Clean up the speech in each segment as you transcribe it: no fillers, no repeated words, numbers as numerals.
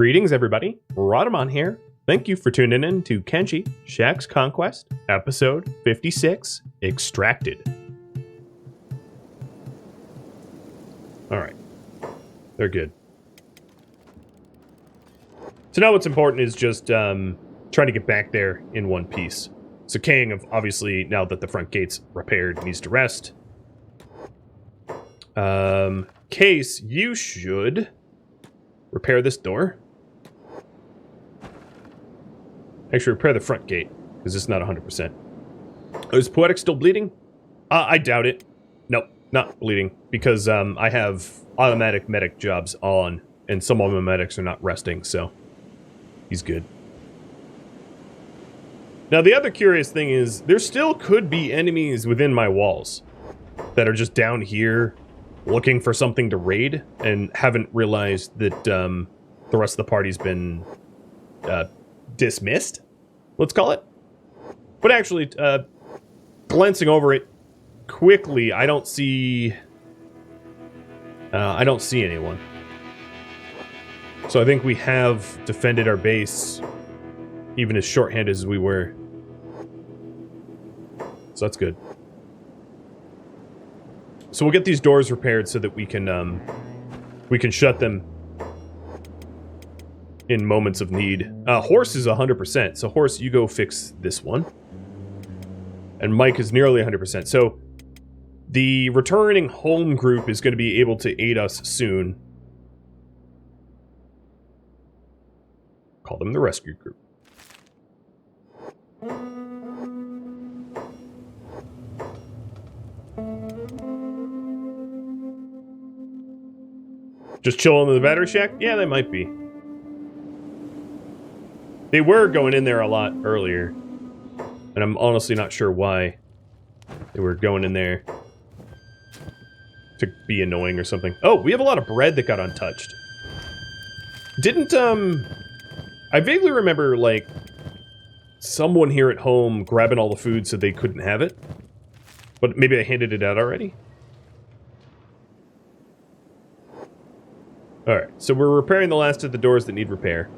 Greetings, everybody. Rhadamant here. Thank you for tuning in to Kenshi Shek's Conquest, episode 56, Extracted. Alright. They're good. So now what's important is just trying to get back there in one piece. So King, obviously, now that the front gate's repaired, needs to rest. Case, you should repair this door. Actually, repair the front gate, because it's not 100%. Oh, is Poetic still bleeding? I doubt it. Nope, not bleeding, because I have automatic medic jobs on, and some of my medics are not resting, so he's good. Now, the other curious thing is, there still could be enemies within my walls that are just down here looking for something to raid and haven't realized that the rest of the party's been dismissed, let's call it. But actually, glancing over it quickly, I don't see anyone. So I think we have defended our base, even as shorthanded as we were. So that's good. So we'll get these doors repaired so that we can shut them in moments of need. Horse is 100%, so Horse, you go fix this one. And Mike is nearly 100%. So the returning home group is going to be able to aid us soon. Call them the rescue group. Just chilling in the battery shack? Yeah, they might be. They were going in there a lot earlier. And I'm honestly not sure why they were going in there. To be annoying or something. Oh, we have a lot of bread that got untouched. Didn't, I vaguely remember, like, someone here at home grabbing all the food so they couldn't have it. But maybe I handed it out already? Alright, so we're repairing the last of the doors that need repair.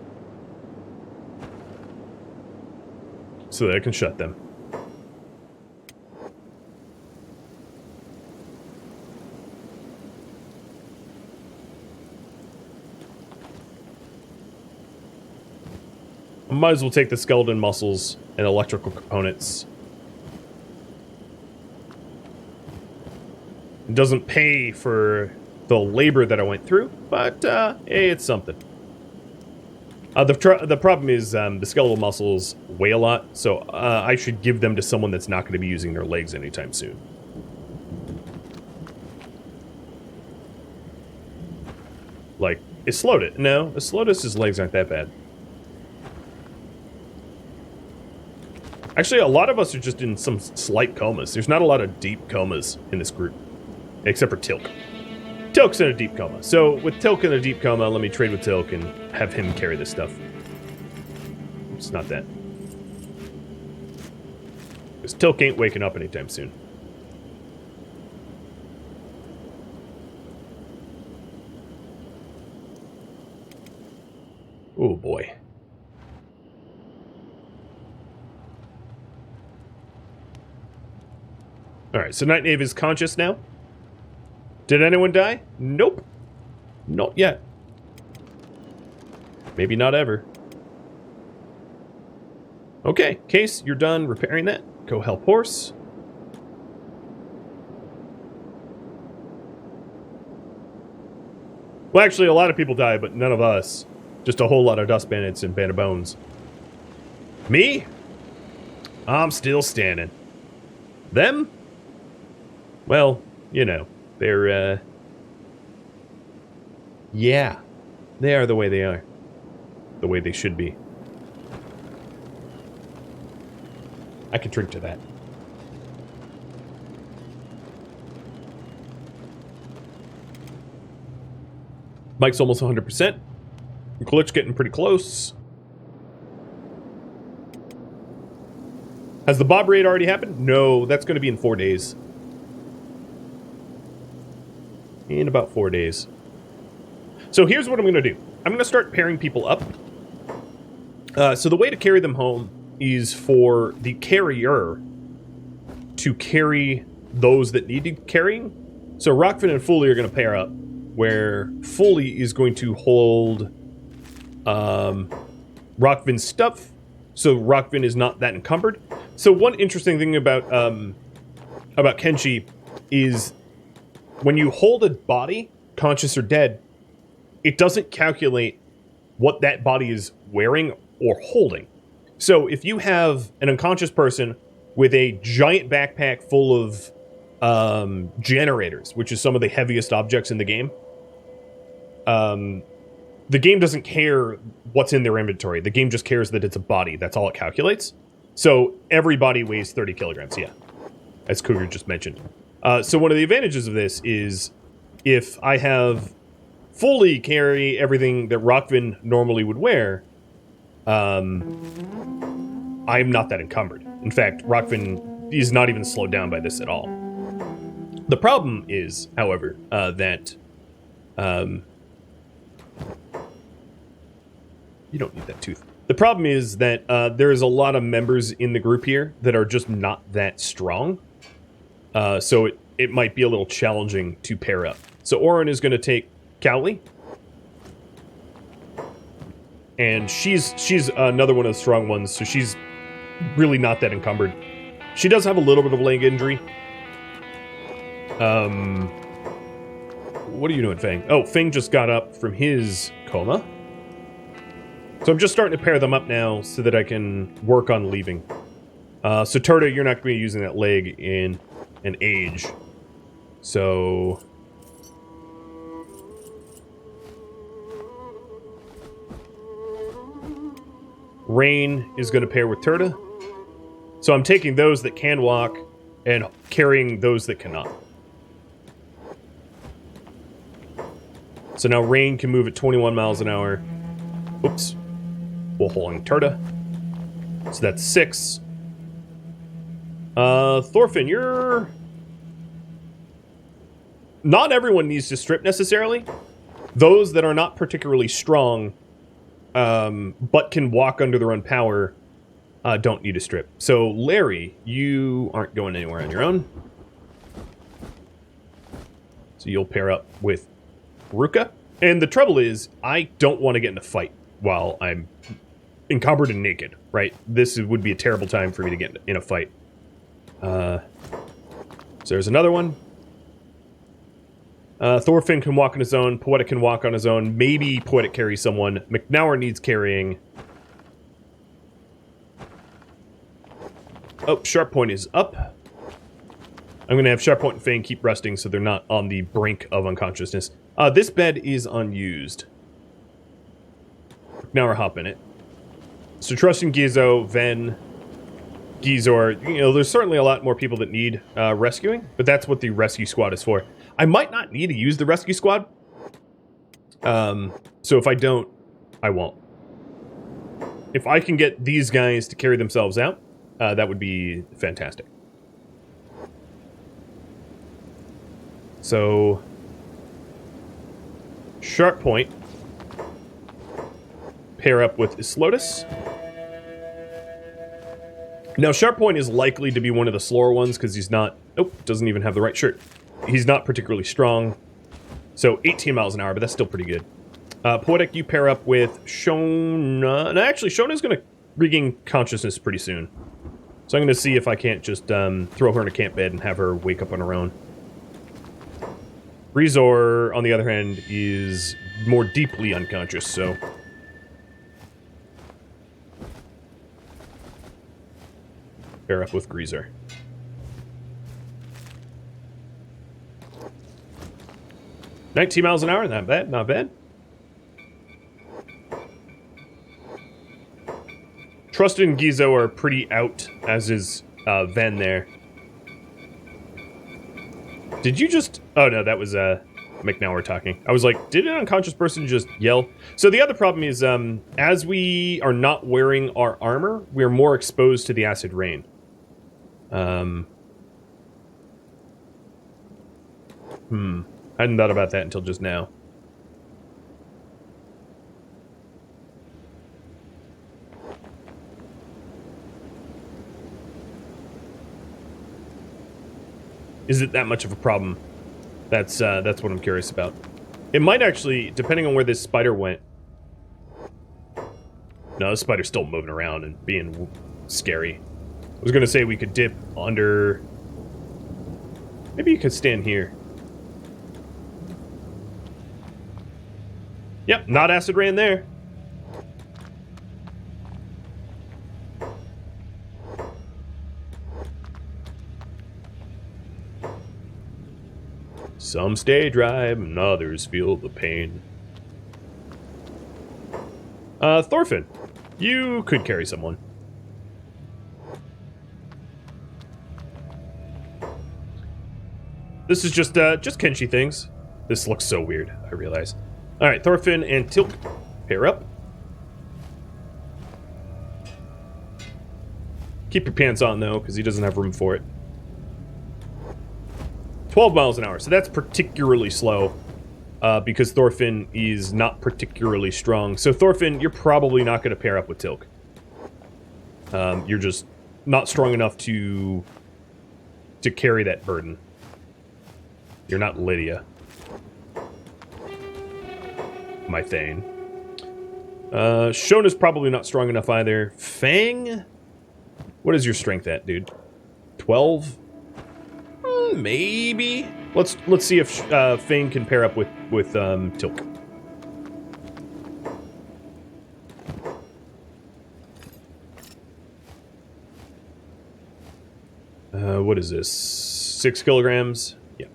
So that I can shut them. I might as well take the skeleton muscles and electrical components. It doesn't pay for the labor that I went through, but hey, it's something. The problem is the skeletal muscles weigh a lot, so I should give them to someone that's not going to be using their legs anytime soon. Like, is Slotus? No, Slotus's legs aren't that bad. Actually, a lot of us are just in some slight comas. There's not a lot of deep comas in this group, except for Tilk. Tilk's in a deep coma. So, with Tilk in a deep coma, let me trade with Tilk and have him carry this stuff. It's not that. Because Tilk ain't waking up anytime soon. Oh boy. Alright, so Night Knave is conscious now. Did anyone die? Nope. Not yet. Maybe not ever. Okay, Case, you're done repairing that. Go help Horse. Well, actually, a lot of people died, but none of us. Just a whole lot of dust bandits and band of bones. Me? I'm still standing. Them? Well, you know. They're, yeah. They are the way they are. The way they should be. I can drink to that. Mike's almost 100%. Glitch getting pretty close. Has the Bob raid already happened? No, that's going to be in 4 days. In about 4 days. So here's what I'm going to do. I'm going to start pairing people up. So the way to carry them home is for the carrier to carry those that need carrying. So Rockfin and Foley are going to pair up, where Foley is going to hold Rockfin's stuff, so Rockfin is not that encumbered. So one interesting thing about Kenshi is when you hold a body, conscious or dead, it doesn't calculate what that body is wearing or holding. So if you have an unconscious person with a giant backpack full of generators, which is some of the heaviest objects in the game, the game doesn't care what's in their inventory. The game just cares that it's a body. That's all it calculates. So every body weighs 30 kilograms, yeah, as Cougar just mentioned. So one of the advantages of this is if I have Foley carry everything that Rockvin normally would wear, I'm not that encumbered. In fact, Rockvin is not even slowed down by this at all. The problem is, however, that you don't need that tooth. The problem is that there is a lot of members in the group here that are just not that strong. So it might be a little challenging to pair up. So Oren is going to take Cowley. And she's another one of the strong ones, so she's really not that encumbered. She does have a little bit of leg injury. What are you doing, Fang? Oh, Fang just got up from his coma. So I'm just starting to pair them up now so that I can work on leaving. So Tora, you're not going to be using that leg in an age. So Rain is going to pair with Turda. So I'm taking those that can walk and carrying those that cannot. So now Rain can move at 21 miles an hour. Oops. While holding Turda. So that's 6. Thorfinn, you're... Not everyone needs to strip necessarily. Those that are not particularly strong, but can walk under their own power, don't need to strip. So, Larry, you aren't going anywhere on your own. So you'll pair up with Ruka. And the trouble is, I don't want to get in a fight while I'm encumbered and naked, right? This would be a terrible time for me to get in a fight. So there's another one. Thorfinn can walk on his own. Poetic can walk on his own. Maybe Poetic carries someone. McNauer needs carrying. Oh, Sharp Point is up. I'm going to have Sharp Point and Fang keep resting so they're not on the brink of unconsciousness. This bed is unused. McNauer hop in it. So trusting Gizo, Ven, Gizor, you know, there's certainly a lot more people that need rescuing, but that's what the rescue squad is for. I might not need to use the rescue squad. So if I don't, I won't. If I can get these guys to carry themselves out, that would be fantastic. So, Sharp Point, pair up with Islotus. Now, Sharp Point is likely to be one of the slower ones because he's not... Nope, doesn't even have the right shirt. He's not particularly strong. So 18 miles an hour, but that's still pretty good. Poetic, you pair up with Shona. No, actually, Shona's going to regain consciousness pretty soon. So I'm going to see if I can't just throw her in a camp bed and have her wake up on her own. Rezor, on the other hand, is more deeply unconscious, so... Pair up with Greaser. $19 miles an hour, not bad, not bad. Trusted and Gizo are pretty out, as is Ven there. Did you just... Oh, no, that was McNauer talking. I was like, did an unconscious person just yell? So the other problem is, as we are not wearing our armor, we're more exposed to the acid rain. I hadn't thought about that until just now. Is it that much of a problem? That's what I'm curious about. It might actually, depending on where this spider went. No, this spider's still moving around and being scary. I was gonna say we could dip under. Maybe you could stand here. Yep, not acid rain there. Some stay dry, and others feel the pain. Thorfinn, you could carry someone. This is just Kenshi things. This looks so weird, I realize. Alright, Thorfinn and Tilk, pair up. Keep your pants on, though, because he doesn't have room for it. 12 miles an hour, so that's particularly slow. Because Thorfinn is not particularly strong. So Thorfinn, you're probably not going to pair up with Tilk. You're just not strong enough to carry that burden. You're not Lydia. My Thane. Shona's probably not strong enough either. Fang? What is your strength at, dude? 12? Maybe. Let's see if Fang can pair up with Tilk. What is this? 6 kilograms? Yeah,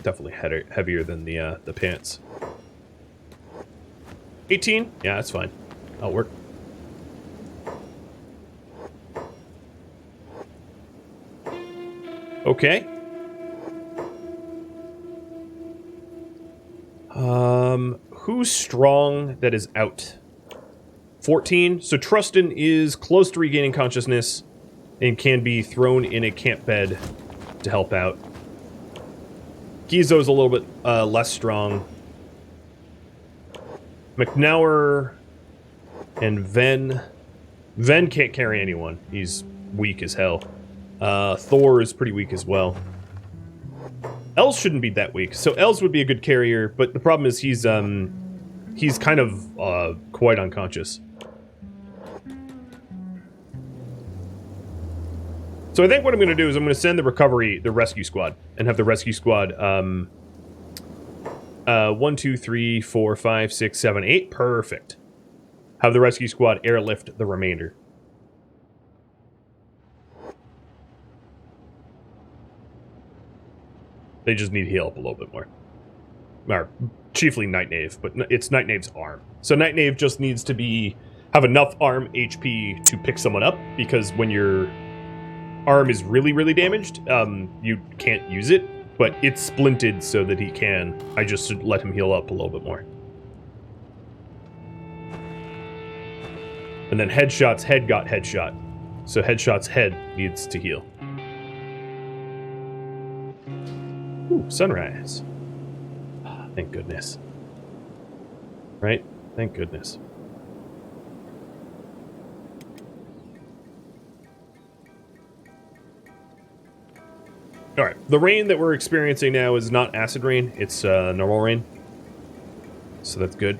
definitely heavier than the pants. 18? Yeah, that's fine. That'll work. Okay. Who's strong that is out? 14. So Trustin is close to regaining consciousness and can be thrown in a camp bed to help out. Gizo's a little bit less strong. McNauer and Ven. Ven can't carry anyone. He's weak as hell. Thor is pretty weak as well. Els shouldn't be that weak. So Els would be a good carrier, but the problem is he's kind of quite unconscious. So I think what I'm going to do is I'm going to send the rescue squad, and have the rescue squad 1, 2, 3, 4, 5, 6, 7, 8. Perfect. Have the rescue squad airlift the remainder. They just need to heal up a little bit more. Or chiefly Night Knave, but it's Night Knave's arm. So Night Knave just needs to have enough arm HP to pick someone up, because when your arm is really, really damaged, you can't use it, but it's splinted so that he can. I just should let him heal up a little bit more. And then Headshot's head got headshot. So Headshot's head needs to heal. Ooh, sunrise. Oh, thank goodness. Right? Thank goodness. Alright, the rain that we're experiencing now is not acid rain, it's normal rain. So that's good.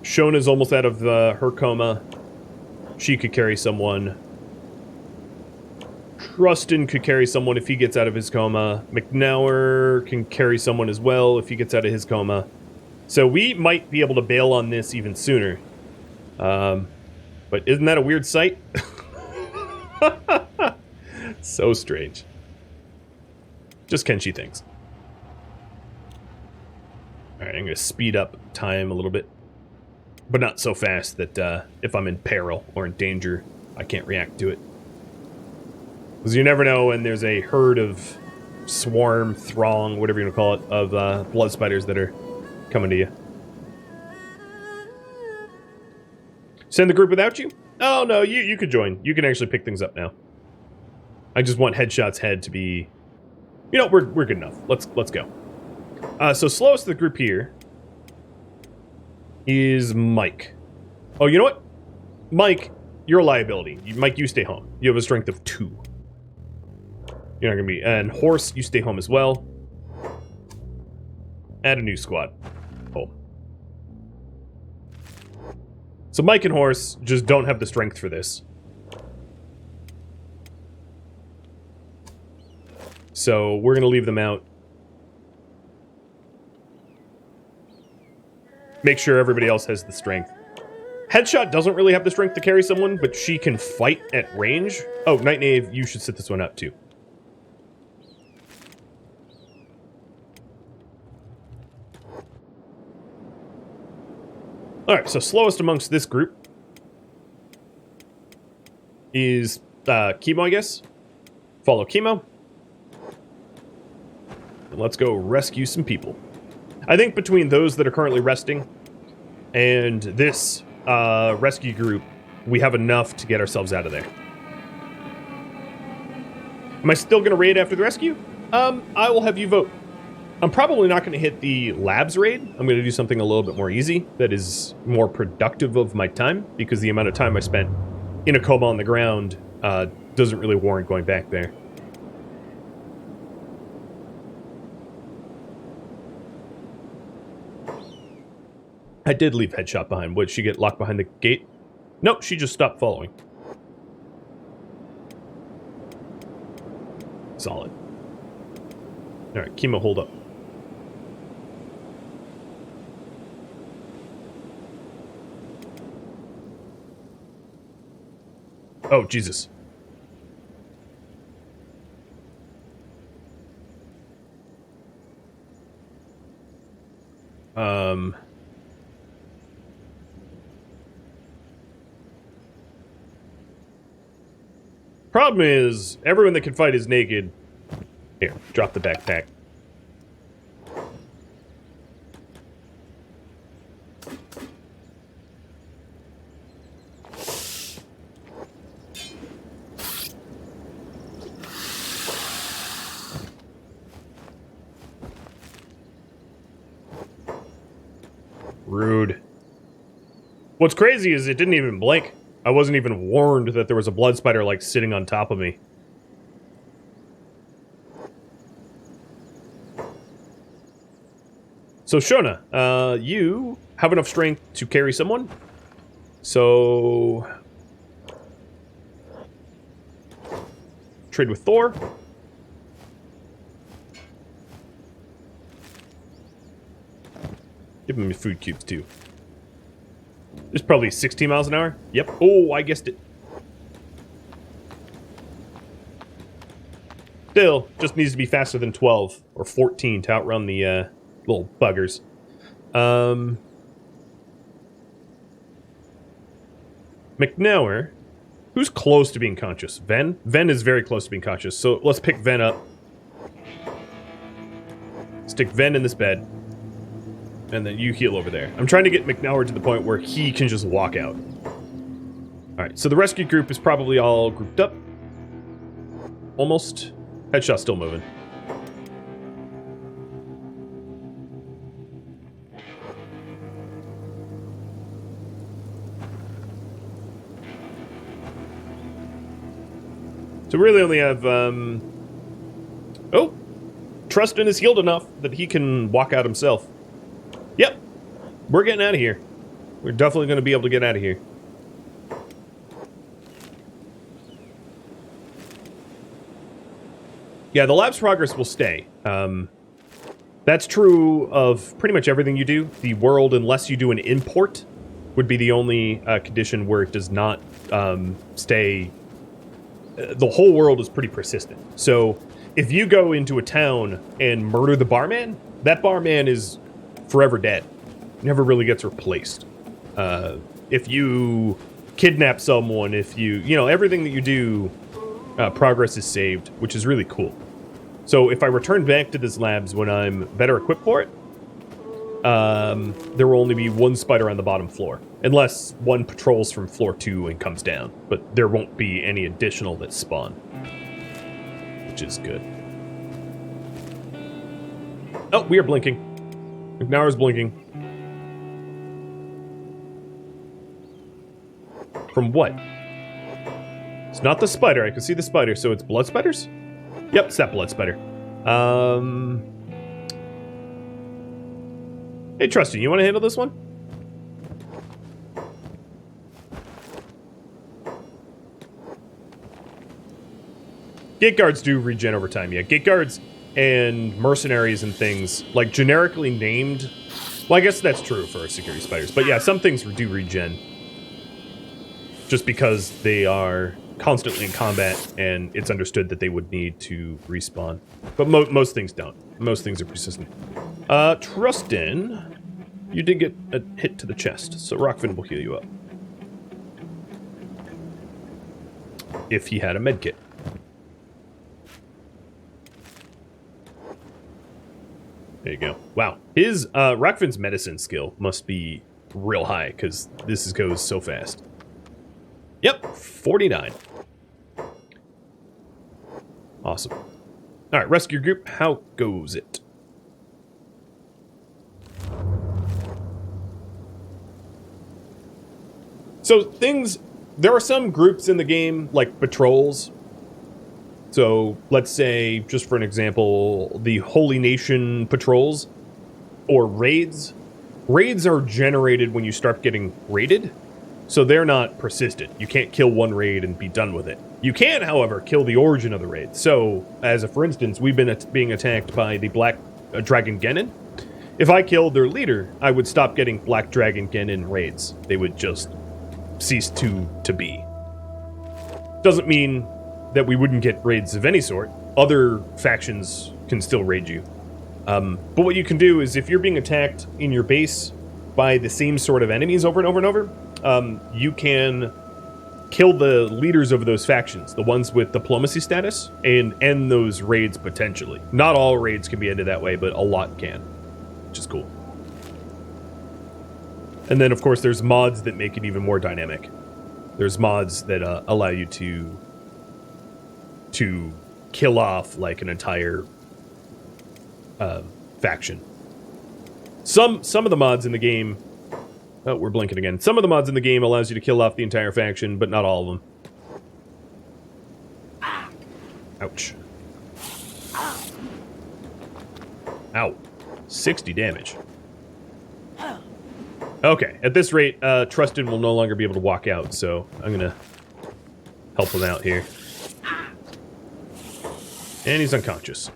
Shona's almost out of her coma. She could carry someone. Trustin could carry someone if he gets out of his coma. McNauer can carry someone as well if he gets out of his coma. So we might be able to bail on this even sooner. But isn't that a weird sight? So strange. Just Kenshi things. Alright, I'm going to speed up time a little bit. But not so fast that if I'm in peril or in danger, I can't react to it. Because you never know when there's a herd of swarm, throng, whatever you want to call it, of blood spiders that are coming to you. Send the group without you? Oh, no, you could join. You can actually pick things up now. I just want Headshot's head to be... You know, we're good enough. Let's go. So slowest of the group here is Mike. Oh, you know what? Mike, you're a liability. Mike, you stay home. You have a strength of 2. You're not gonna be... And Horse, you stay home as well. Add a new squad. Home. So Mike and Horse just don't have the strength for this. So we're gonna leave them out. Make sure everybody else has the strength. Headshot doesn't really have the strength to carry someone, but she can fight at range. Oh, Night Knave, you should set this one up too. Alright, so slowest amongst this group is Chemo, I guess. Follow Chemo. And let's go rescue some people. I think between those that are currently resting and this rescue group, we have enough to get ourselves out of there. Am I still going to raid after the rescue? I will have you vote. I'm probably not going to hit the labs raid. I'm going to do something a little bit more easy that is more productive of my time, because the amount of time I spent in a coma on the ground doesn't really warrant going back there. I did leave Headshot behind. Would she get locked behind the gate? Nope, she just stopped following. Solid. Alright, Chemo, hold up. Oh, Jesus. Problem is, everyone that can fight is naked. Here, drop the backpack. Rude. What's crazy is it didn't even blink. I wasn't even warned that there was a blood spider, like, sitting on top of me. So, Shona, you have enough strength to carry someone. So... trade with Thor. Give him food cubes, too. There's probably 16 miles an hour. Yep. Oh, I guessed it. Still, just needs to be faster than 12 or 14 to outrun the little buggers. McNauer, who's close to being conscious? Ven? Ven is very close to being conscious, so let's pick Ven up. Stick Ven in this bed. And then you heal over there. I'm trying to get McNauer to the point where he can just walk out. Alright, so the rescue group is probably all grouped up. Almost. Headshot's still moving. So we really only have, oh! Trustin is healed enough that he can walk out himself. Yep, we're getting out of here. We're definitely going to be able to get out of here. Yeah, the lab's progress will stay. That's true of pretty much everything you do. The world, unless you do an import, would be the only condition where it does not stay. The whole world is pretty persistent. So if you go into a town and murder the barman, that barman is forever dead. Never really gets replaced. If you kidnap someone, if you know, everything that you do, progress is saved, which is really cool. So if I return back to this labs when I'm better equipped for it, there will only be one spider on the bottom floor. Unless one patrols from floor 2 and comes down. But there won't be any additional that spawn. Which is good. Oh, we are blinking. McNauer's blinking. From what? It's not the spider. I can see the spider, so it's blood spiders? Yep, Sap Blood Spider. Hey, Trusty, you want to handle this one? Gate guards do regen over time, yeah. Gate guards and mercenaries and things, like, generically named... Well, I guess that's true for security spiders. But yeah, some things do regen. Just because they are constantly in combat, and it's understood that they would need to respawn. But most things don't. Most things are persistent. Trustin, you did get a hit to the chest, so Rockfin will heal you up. If he had a medkit. There you go. Wow. His, Rockfin's medicine skill must be real high, because this goes so fast. Yep, 49. Awesome. Alright, rescue group, how goes it? So things, there are some groups in the game, like patrols. So let's say, just for an example, the Holy Nation patrols, or raids. Raids are generated when you start getting raided, so they're not persistent. You can't kill one raid and be done with it. You can, however, kill the origin of the raid. So, as a for instance, we've been being attacked by the Black Dragon Genin. If I killed their leader, I would stop getting Black Dragon Genin raids. They would just cease to be. Doesn't mean that we wouldn't get raids of any sort. Other factions can still raid you. But what you can do is, if you're being attacked in your base by the same sort of enemies over and over and over, you can kill the leaders of those factions, the ones with diplomacy status, and end those raids potentially. Not all raids can be ended that way, but a lot can, which is cool. And then, of course, there's mods that make it even more dynamic. There's mods that allow you to kill off, like, an entire faction. Some of the mods in the game... Oh, we're blinking again. Some of the mods in the game allows you to kill off the entire faction, but not all of them. Ouch. Ow. 60 damage. Okay, at this rate, Trustin will no longer be able to walk out, so I'm gonna help him out here. And he's unconscious.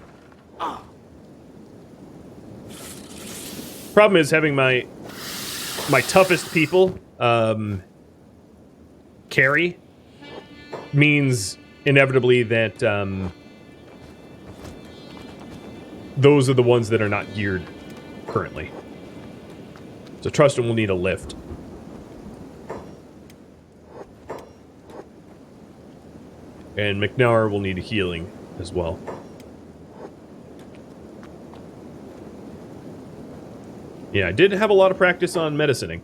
Problem is, having my toughest people carry means inevitably that those are the ones that are not geared currently. So Trustin will need a lift. And McNauer will need a healing as well. Yeah, I did have a lot of practice on medicining.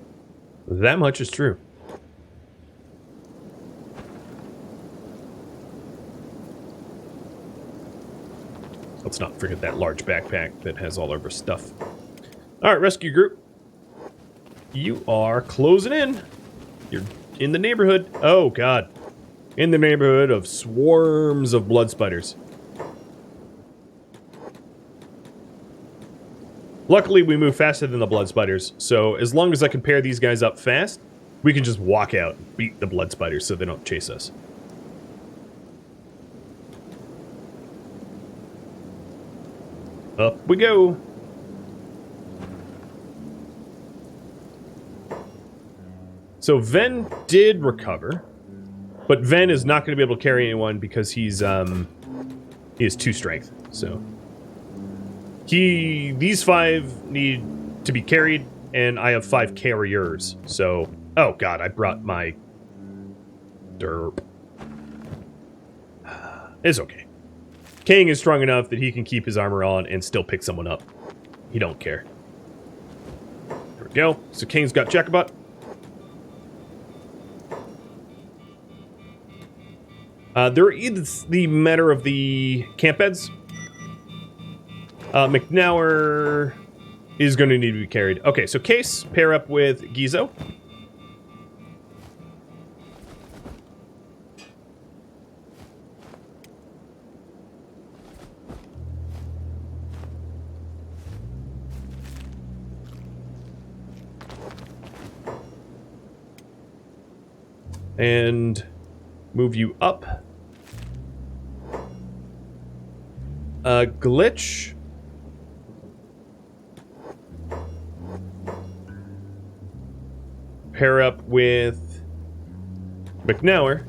That much is true. Let's not forget that large backpack that has all of our stuff. Alright, rescue group. You are closing in. You're in the neighborhood. Oh, God. In the neighborhood of swarms of blood spiders. Luckily, we move faster than the blood spiders, so as long as I can pair these guys up fast, we can just walk out and beat the blood spiders so they don't chase us. Up we go. So Ven did recover, but Ven is not going to be able to carry anyone because he has 2 strength, so... These 5 need to be carried, and I have 5 carriers, so... Oh, God, I brought my... Derp. It's okay. King is strong enough that he can keep his armor on and still pick someone up. He don't care. There we go. So King's got Jacobot. There is the matter of the camp beds. McNauer is going to need to be carried. Okay, so Case, pair up with Gizo. And move you up. Glitch. Pair up with McNauer.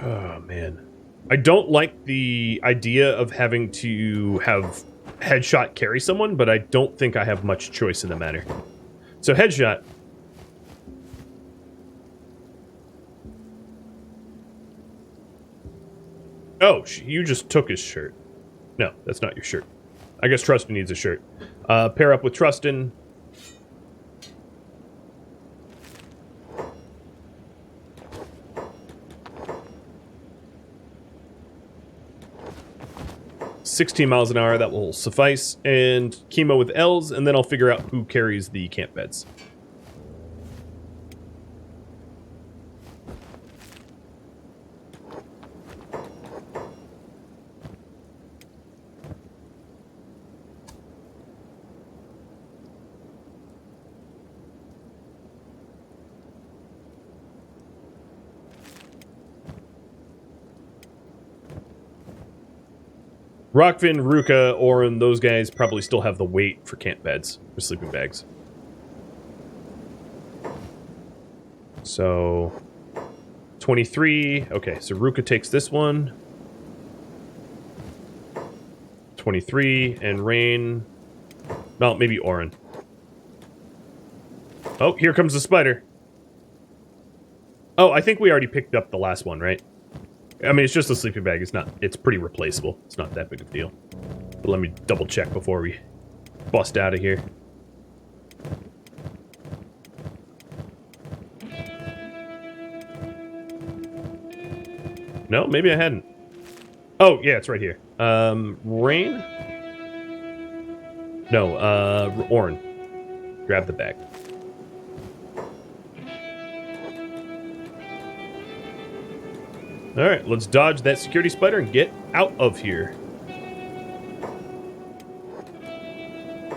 Oh, man. I don't like the idea of having to have headshot carry someone, but I don't think I have much choice in the matter. So headshot. Oh, you just took his shirt. No, that's not your shirt. I guess Trustin needs a shirt. Pair up with Trustin. $16 miles an hour, that will suffice. And chemo with L's, and then I'll figure out who carries the camp beds. Rockfin, Ruka, Orin, those guys probably still have the weight for camp beds, for sleeping bags. So, 23. Okay, so Ruka takes this one. 23, and Rain. No, maybe Orin. Oh, here comes the spider. Oh, I think we already picked up the last one, right? I mean, it's just a sleeping bag. It's pretty replaceable. It's not that big of a deal. But let me double check before we bust out of here. No, maybe I hadn't. Oh, yeah, it's right here. Rain? No, Orin. Grab the bag. Alright, let's dodge that security spider and get out of here.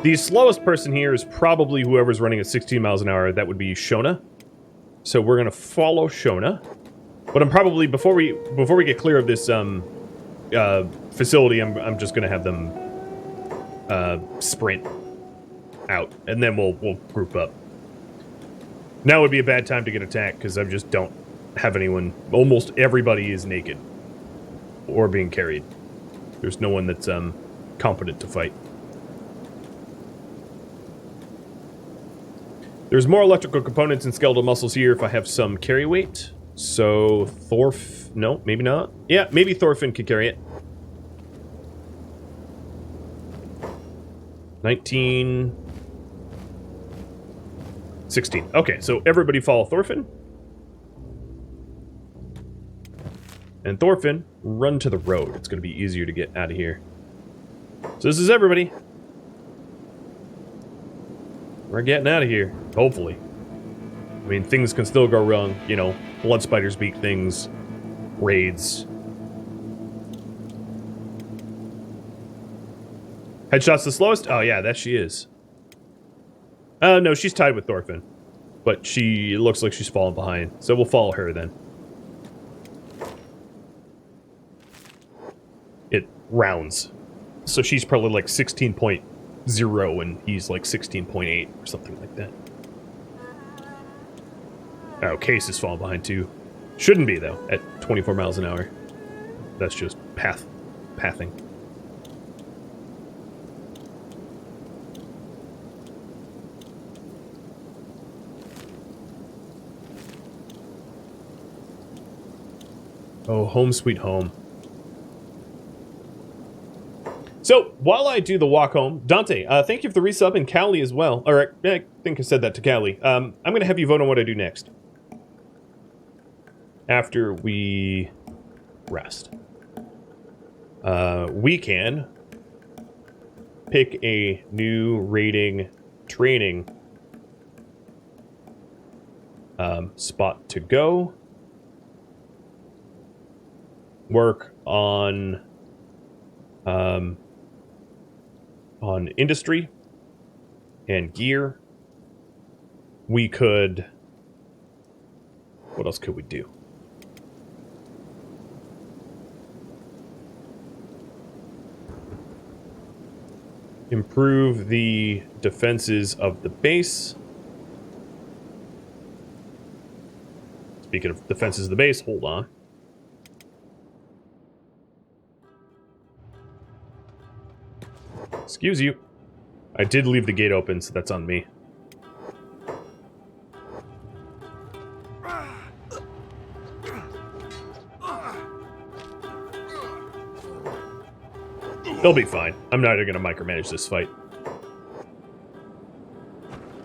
The slowest person here is probably whoever's running at 16 miles an hour. That would be Shona. So we're gonna follow Shona. But I'm probably, before we get clear of this facility, I'm just gonna have them sprint out, and then we'll group up. Now would be a bad time to get attacked because I just don't have anyone. Almost everybody is naked or being carried. There's no one that's competent to fight. There's more electrical components and skeletal muscles here if I have some carry weight. So no, maybe not. Yeah, maybe Thorfinn could carry it. 19, 16. Okay, so everybody follow Thorfinn. And Thorfinn, run to the road. It's going to be easier to get out of here. So this is everybody. We're getting out of here, hopefully. I mean, things can still go wrong. You know, blood spiders beat things. Raids. Headshot's the slowest? Oh, yeah, that she is. No, she's tied with Thorfinn. But it looks like she's falling behind. So we'll follow her then. It rounds. So she's probably like 16.0 and he's like 16.8 or something like that. Oh, Case is falling behind too. Shouldn't be though, at 24 miles an hour. That's just pathing. Oh, home sweet home. So, while I do the walk home, Dante, thank you for the resub, and Callie as well. Or, I think I said that to Callie. I'm going to have you vote on what I do next. After we rest. We can pick a new raiding training spot to go. Work on industry and gear. We could... What else could we do? Improve the defenses of the base. Speaking of defenses of the base, hold on. Excuse you. I did leave the gate open, so that's on me. They'll be fine. I'm not going to micromanage this fight.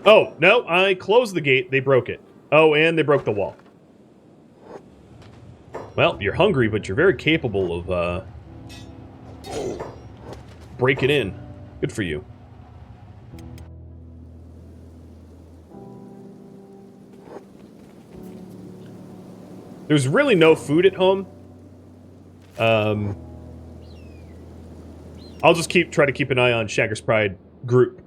Oh, no, I closed the gate. They broke it. Oh, and they broke the wall. Well, you're hungry, but you're very capable of breaking in. Good for you. There's really no food at home. I'll just try to keep an eye on Shager's Pride group,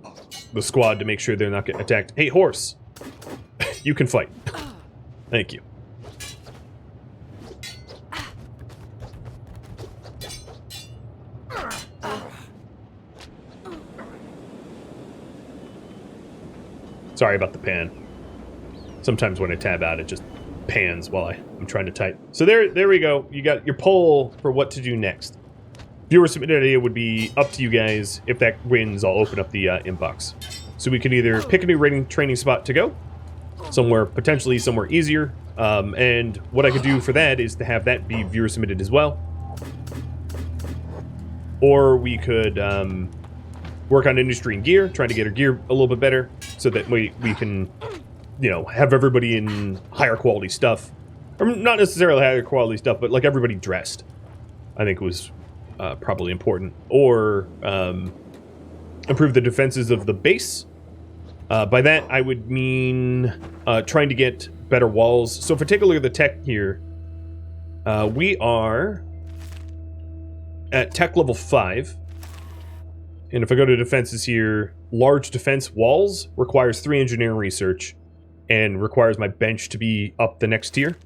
the squad, to make sure they're not getting attacked. Hey, horse! You can fight. Thank you. Sorry about the pan. Sometimes when I tab out, it just pans while I'm trying to type. So there we go. You got your poll for what to do next. Viewer submitted idea would be up to you guys. If that wins, I'll open up the inbox. So we could either pick a new rating training spot to go, potentially somewhere easier, and what I could do for that is to have that be viewer submitted as well. Or we could work on industry and gear, trying to get our gear a little bit better, so that we can, you know, have everybody in higher quality stuff. Or not necessarily higher quality stuff, but like everybody dressed. I think was probably important. Or improve the defenses of the base. By that, I would mean trying to get better walls. So if I take a look at the tech here, we are at tech level 5. And if I go to defenses here, large defense walls requires 3 engineering research and requires my bench to be up the next tier.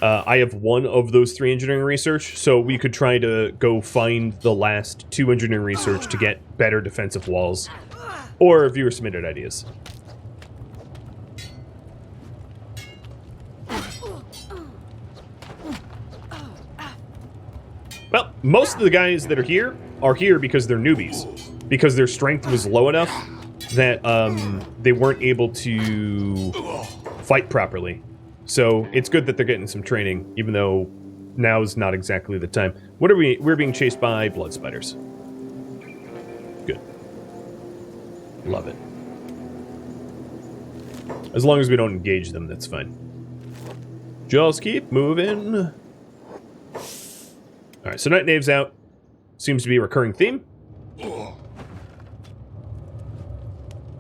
I have 1 of those 3 engineering research, so we could try to go find the last 2 engineering research to get better defensive walls. Or viewer submitted ideas. Well, most of the guys that are here because they're newbies. Because their strength was low enough that they weren't able to fight properly. So it's good that they're getting some training, even though now's not exactly the time. What are we? We're being chased by blood spiders. Good. Love it. As long as we don't engage them, that's fine. Just keep moving. Alright, so Night Knave's out. Seems to be a recurring theme.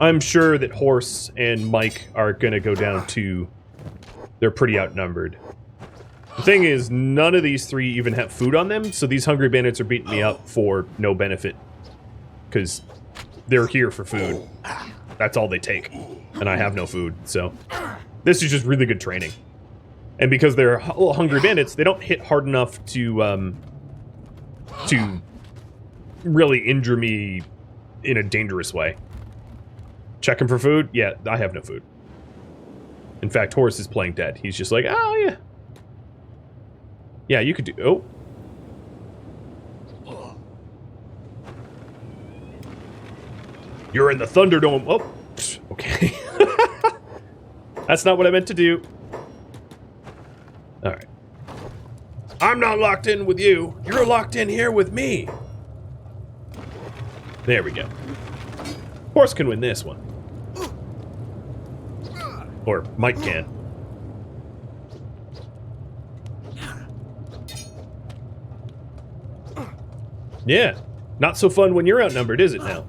I'm sure that Horse and Mike are going to go down to... They're pretty outnumbered. The thing is, none of these 3 even have food on them, so these hungry bandits are beating me up for no benefit. Because they're here for food. That's all they take. And I have no food, so... This is just really good training. And because they're little hungry bandits, they don't hit hard enough to really injure me in a dangerous way. Checking for food? Yeah, I have no food. In fact, Horse is playing dead. He's just like, oh, yeah. Yeah, you could do... Oh. You're in the Thunderdome. Oh, okay. That's not what I meant to do. Alright. I'm not locked in with you. You're locked in here with me. There we go. Horse can win this one. Or Mike can. Yeah. Not so fun when you're outnumbered, is it now?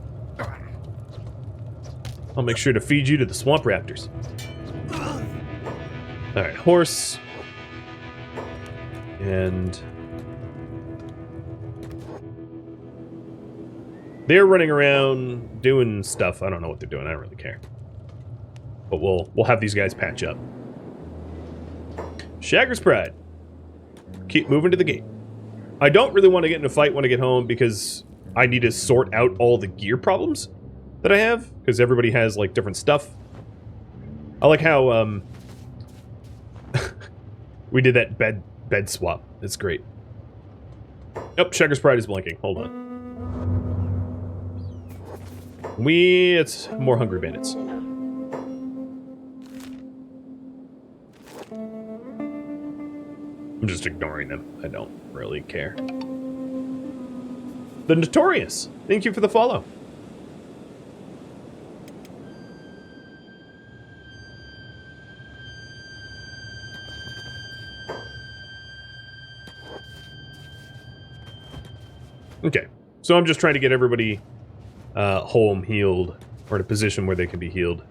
I'll make sure to feed you to the swamp raptors. Alright, horse. And they're running around doing stuff. I don't know what they're doing. I don't really care. But we'll have these guys patch up. Shager's Pride. Keep moving to the gate. I don't really want to get in a fight when I get home because I need to sort out all the gear problems that I have, because everybody has, like, different stuff. I like how, we did that bed swap. It's great. Oh, Shager's Pride is blinking. Hold on. It's more Hungry Bandits. I'm just ignoring them. I don't really care. The Notorious. Thank you for the follow. Okay, so I'm just trying to get everybody home healed, or in a position where they can be healed.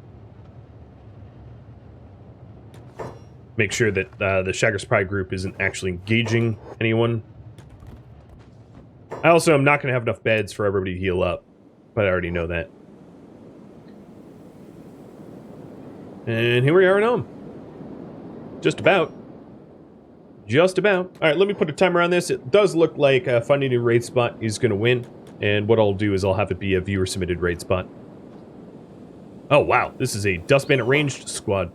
Make sure that the Shager's Pride group isn't actually engaging anyone. I also am not going to have enough beds for everybody to heal up, but I already know that. And here we are at home. Just about. Just about. Alright, let me put a timer on this. It does look like finding a new raid spot is going to win. And what I'll do is I'll have it be a viewer-submitted raid spot. Oh, wow. This is a Dust Bandit ranged squad.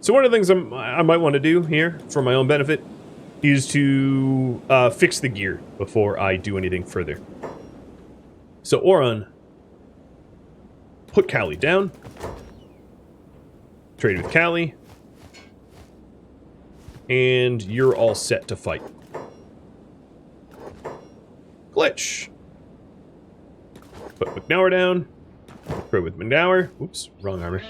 So one of the things I might want to do here, for my own benefit, is to fix the gear before I do anything further. So Oron, put Callie down. Trade with Callie. And you're all set to fight. Glitch. Put McNauer down. Trade with McNauer. Oops, wrong armor.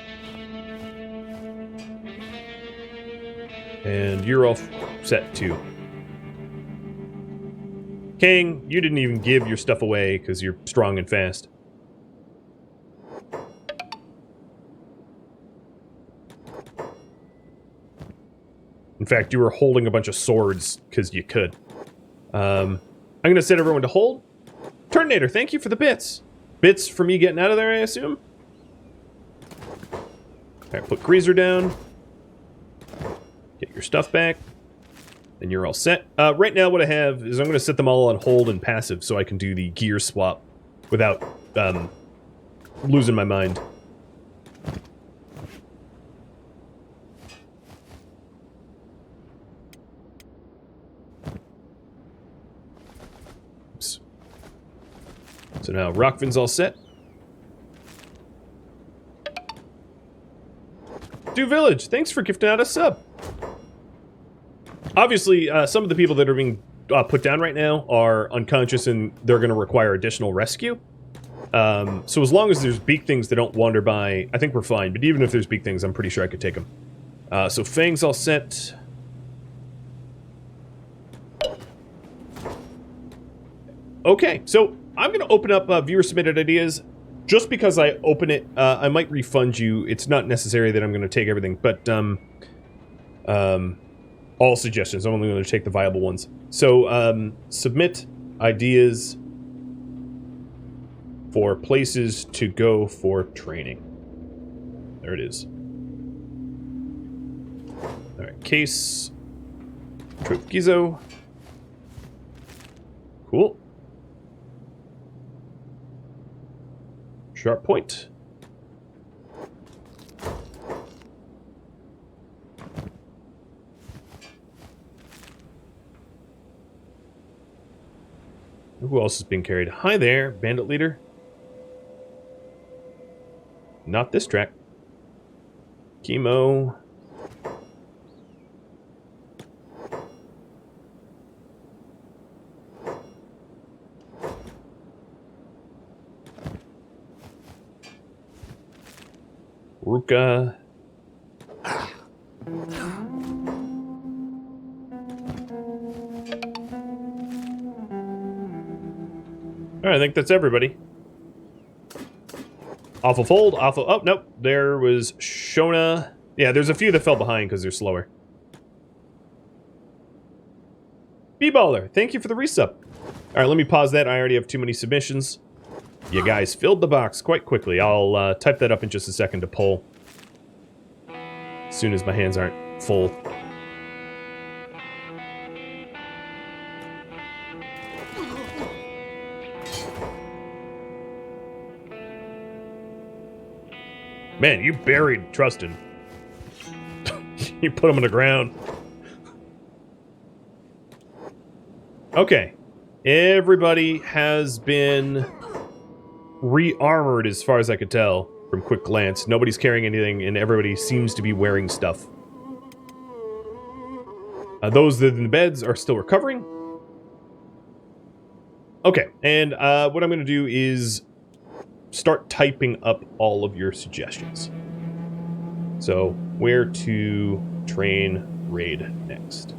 And you're all set too. King, you didn't even give your stuff away because you're strong and fast. In fact, you were holding a bunch of swords because you could. I'm going to set everyone to hold. Turnator, thank you for the bits. Bits for me getting out of there, I assume? Alright, put Greaser down. Get your stuff back. And you're all set. Right now what I have is I'm going to set them all on hold and passive so I can do the gear swap without losing my mind. Oops. So now Rockvin's all set. Do Village, thanks for gifting out a sub. Obviously, some of the people that are being put down right now are unconscious and they're going to require additional rescue. So as long as there's big things that don't wander by, I think we're fine. But even if there's big things, I'm pretty sure I could take them. So Fang's all set. Okay, so I'm going to open up viewer-submitted ideas. Just because I open it, I might refund you. It's not necessary that I'm going to take everything, but all suggestions. I'm only going to take the viable ones. So, submit ideas for places to go for training. There it is. Alright, Case. Troop Gizo. Cool. Sharp Point. Who else is being carried? Hi there, Bandit Leader. Not this track. Chemo. Ruka. Alright, I think that's everybody. Awful Fold, Awful... Oh, nope. There was Shona Yeah, there's a few that fell behind because they're slower. B-Baller, thank you for the resub. Alright, let me pause that. I already have too many submissions. You guys filled the box quite quickly. I'll type that up in just a second to pull. As soon as my hands aren't full. Man, you buried Trustin. You put him on the ground. Okay. Everybody has been re-armored as far as I could tell from quick glance. Nobody's carrying anything, and everybody seems to be wearing stuff. Those that are in the beds are still recovering. Okay, and what I'm going to do is start typing up all of your suggestions. So, where to train raid next?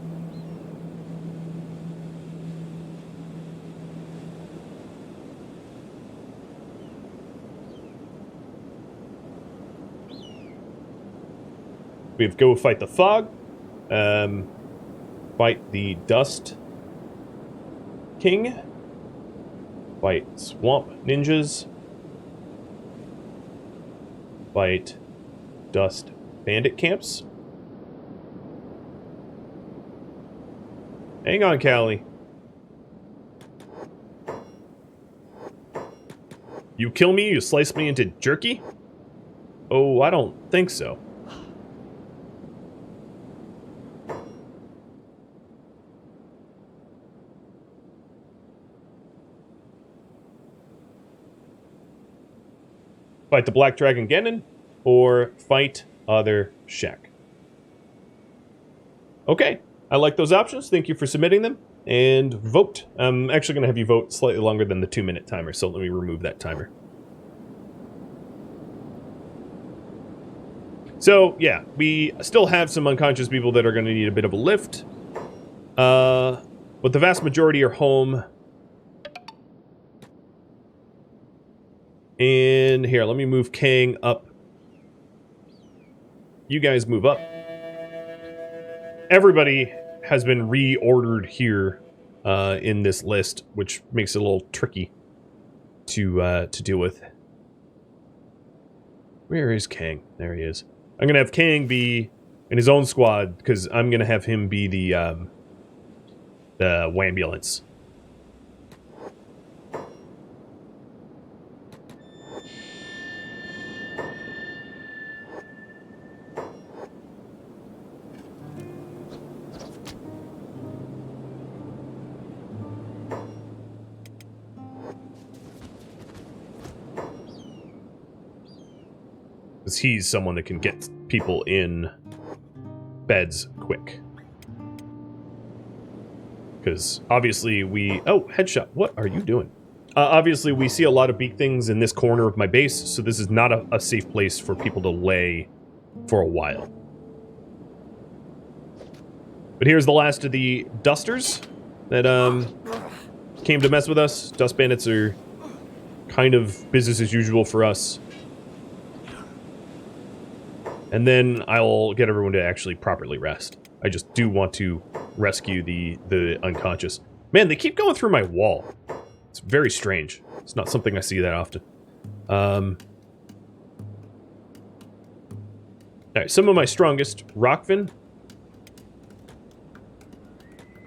We have go fight the fog, fight the dust king, fight swamp ninjas, fight dust bandit camps. Hang on, Callie. You kill me, you slice me into jerky? Oh, I don't think so. Fight the Black Dragon Genin, or fight other Shek. Okay, I like those options. Thank you for submitting them. And vote. I'm actually going to have you vote slightly longer than the 2-minute timer, so let me remove that timer. So, yeah, we still have some unconscious people that are going to need a bit of a lift. But the vast majority are home. And here, let me move Kang up. You guys move up. Everybody has been reordered here in this list, which makes it a little tricky to deal with. Where is Kang? There he is. I'm gonna have Kang be in his own squad because I'm gonna have him be the ambulance. Because he's someone that can get people in beds quick. Because obviously we... Oh, headshot. What are you doing? Obviously we see a lot of big things in this corner of my base, so this is not a safe place for people to lay for a while. But here's the last of the dusters that came to mess with us. Dust bandits are kind of business as usual for us. And then I'll get everyone to actually properly rest. I just do want to rescue the unconscious. Man, they keep going through my wall. It's very strange. It's not something I see that often. Alright, some of my strongest. Rockvin.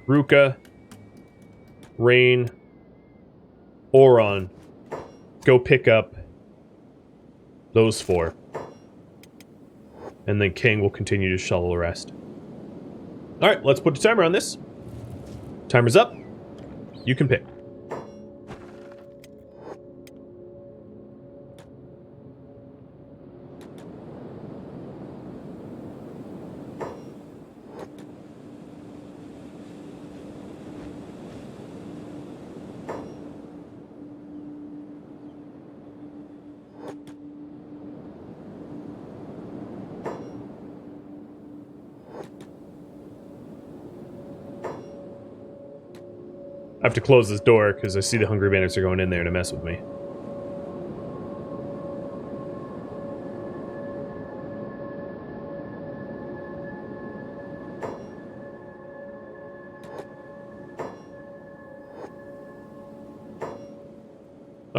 Ruka. Rain. Oron. Go pick up those 4. And then King will continue to shovel the rest. Alright, let's put a timer on this. Timer's up. You can pick. I have to close this door because I see the hungry bandits are going in there to mess with me.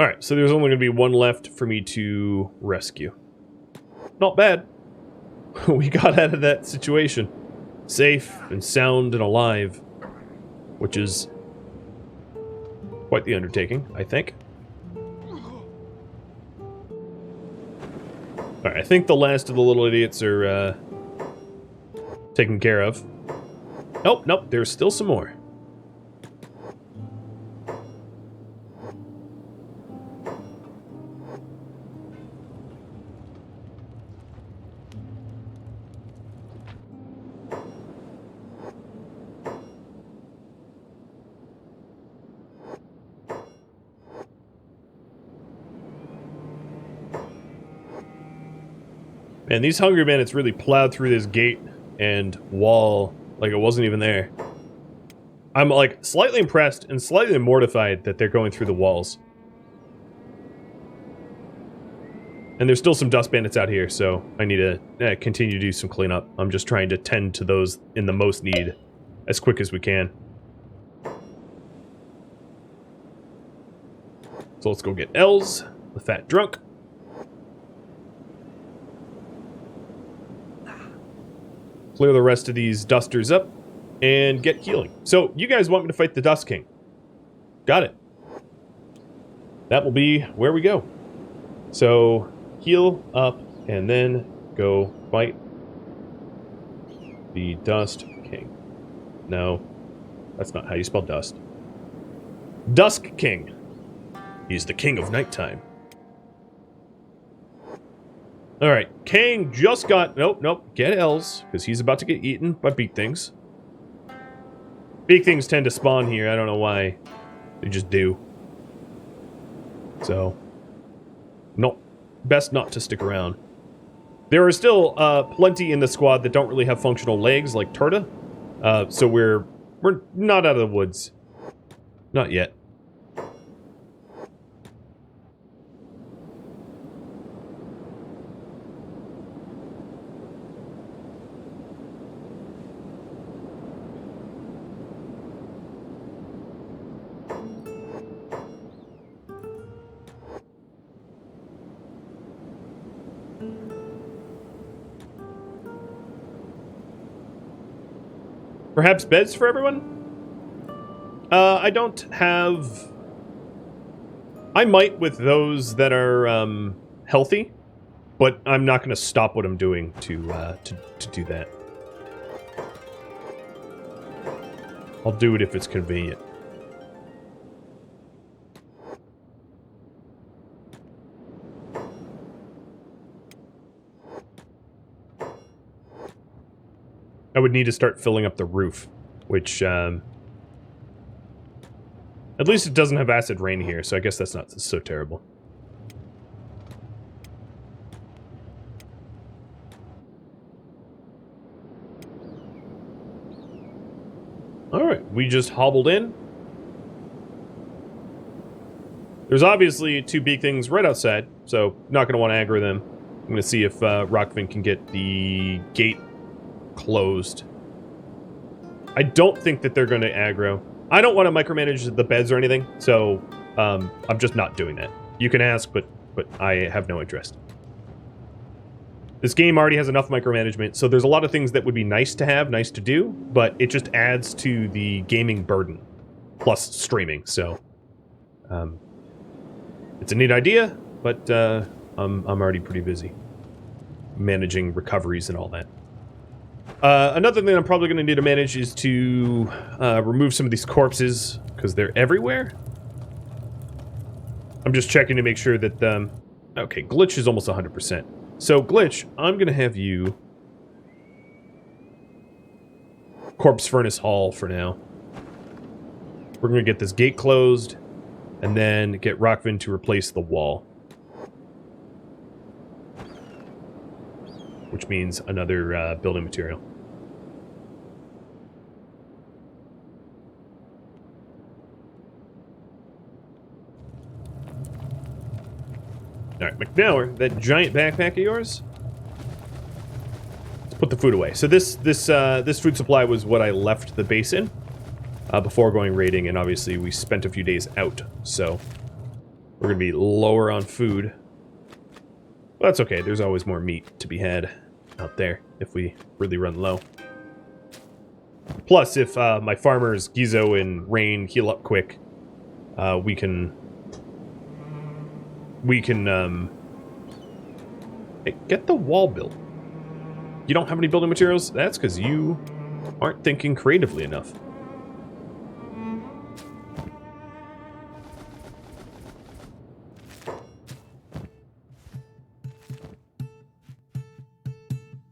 Alright, so there's only going to be one left for me to rescue. Not bad. We got out of that situation. Safe and sound and alive. Which is quite the undertaking, I think. Alright, I think the last of the little idiots are taken care of. Nope, nope, there's still some more. And these hungry bandits really plowed through this gate and wall like it wasn't even there. I'm like slightly impressed and slightly mortified that they're going through the walls. And there's still some dust bandits out here, so I need to continue to do some cleanup. I'm just trying to tend to those in the most need as quick as we can. So let's go get Els, the fat drunk. Clear the rest of these dusters up, and get healing. So, you guys want me to fight the Dust King. Got it. That will be where we go. So, heal up, and then go fight the Dust King. No, that's not how you spell dust. Dusk King. He's the king of nighttime. Alright, Kang just got... Nope. Get Els, because he's about to get eaten by big things. Big things tend to spawn here. I don't know why. They just do. So, no, best not to stick around. There are still plenty in the squad that don't really have functional legs, like Tora. So we're not out of the woods. Not yet. Perhaps beds for everyone? I don't have... I might with those that are healthy, but I'm not going to stop what I'm doing to do that. I'll do it if it's convenient. I would need to start filling up the roof, which, at least it doesn't have acid rain here, so I guess that's not so terrible. Alright, we just hobbled in. There's obviously two big things right outside, so not going to want to aggro them. I'm going to see if Rockvin can get the gate closed. I don't think that they're going to aggro. I don't want to micromanage the beds or anything, so I'm just not doing that. You can ask, but I have no interest. This game already has enough micromanagement, so there's a lot of things that would be nice to have, nice to do, but it just adds to the gaming burden, plus streaming, so it's a neat idea, but I'm already pretty busy managing recoveries and all that. Another thing I'm probably going to need to manage is to remove some of these corpses, because they're everywhere. I'm just checking to make sure that... okay, Glitch is almost 100%. So, Glitch, I'm going to have you... Corpse Furnace Hall for now. We're going to get this gate closed, and then get Rockvin to replace the wall. Which means another building material. Alright, McNauer, that giant backpack of yours? Let's put the food away. So this food supply was what I left the base in before going raiding, and obviously we spent a few days out, so We're going to be lower on food. Well, that's okay. There's always more meat to be had out there if we really run low. Plus, if my farmers Gizo and Rain heal up quick, we can hey, get the wall built. You don't have any building materials? That's because you aren't thinking creatively enough.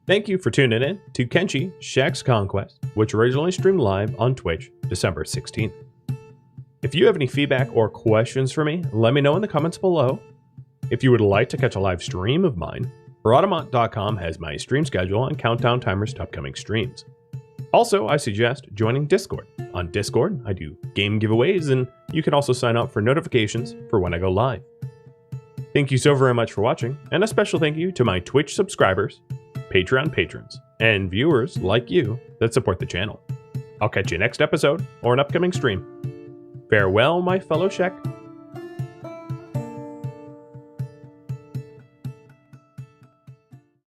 Thank you for tuning in to Kenshi Shek's Conquest, which originally streamed live on Twitch December 16th. If you have any feedback or questions for me, let me know in the comments below. If you would like to catch a live stream of mine, Rhadamant.com has my stream schedule and countdown timers to upcoming streams. Also, I suggest joining Discord. On Discord, I do game giveaways, and you can also sign up for notifications for when I go live. Thank you so very much for watching, and a special thank you to my Twitch subscribers, Patreon patrons, and viewers like you that support the channel. I'll catch you next episode or an upcoming stream. Farewell, my fellow Shek,